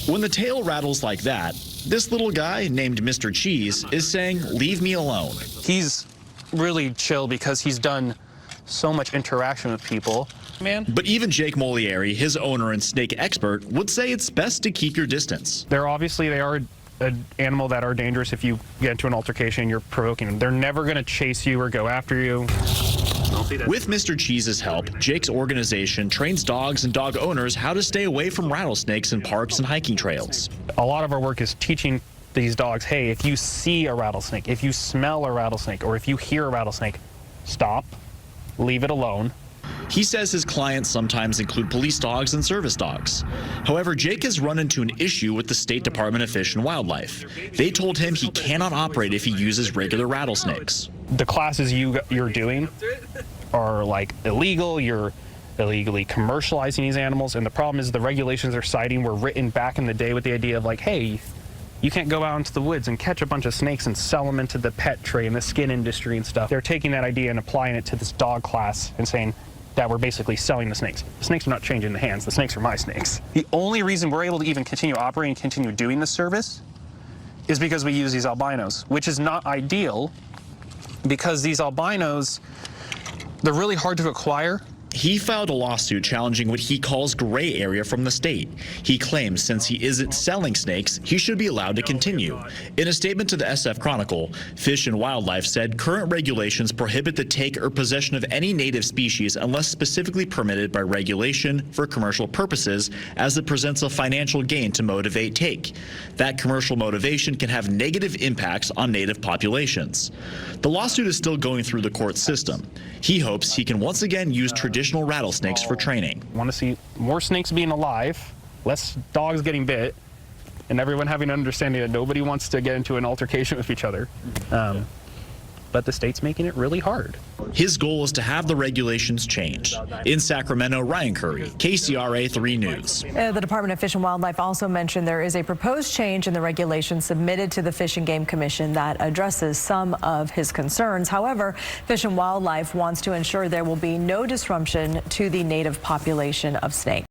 When the tail rattles like that, this little guy named Mr. Cheese is saying, "Leave me alone." He's really chill because he's done so much interaction with people. But even Jake Molieri, his owner and snake expert, would say it's best to keep your distance. They are an animal that are dangerous. If you get into an altercation, you're provoking them. They're never going to chase you or go after you. With Mr. Cheese's help, Jake's organization trains dogs and dog owners how to stay away from rattlesnakes in parks and hiking trails. A lot of our work is teaching these dogs, hey, if you see a rattlesnake, if you smell a rattlesnake, or if you hear a rattlesnake, stop, leave it alone. He says his clients sometimes include police dogs and service dogs. However, Jake has run into an issue with the State Department of Fish and Wildlife. They told him he cannot operate if he uses regular rattlesnakes. The classes you're doing are like illegal. You're illegally commercializing these animals, and the problem is the regulations they're citing were written back in the day with the idea of like, hey, you can't go out into the woods and catch a bunch of snakes and sell them into the pet trade and the skin industry and stuff. They're taking that idea and applying it to this dog class and saying that we're basically selling the snakes. The snakes are not changing the hands. The snakes are my snakes. The only reason we're able to even continue operating and continue doing this service is because we use these albinos, which is not ideal because these albinos, they're really hard to acquire. He filed a lawsuit challenging what he calls gray area from the state. He claims since he isn't selling snakes, he should be allowed to continue. In a statement to the SF Chronicle, Fish and Wildlife said current regulations prohibit the take or possession of any native species unless specifically permitted by regulation for commercial purposes, as it presents a financial gain to motivate take. That commercial motivation can have negative impacts on native populations. The lawsuit is still going through the court system. He hopes he can once again use traditional rattlesnakes for training. I want to see more snakes being alive, less dogs getting bit, and everyone having an understanding that nobody wants to get into an altercation with each other. But the state's making it really hard. His goal is to have the regulations changed. In Sacramento, Ryan Curry, KCRA 3 News. The Department of Fish and Wildlife also mentioned there is a proposed change in the regulations submitted to the Fish and Game Commission that addresses some of his concerns. However, Fish and Wildlife wants to ensure there will be no disruption to the native population of snakes.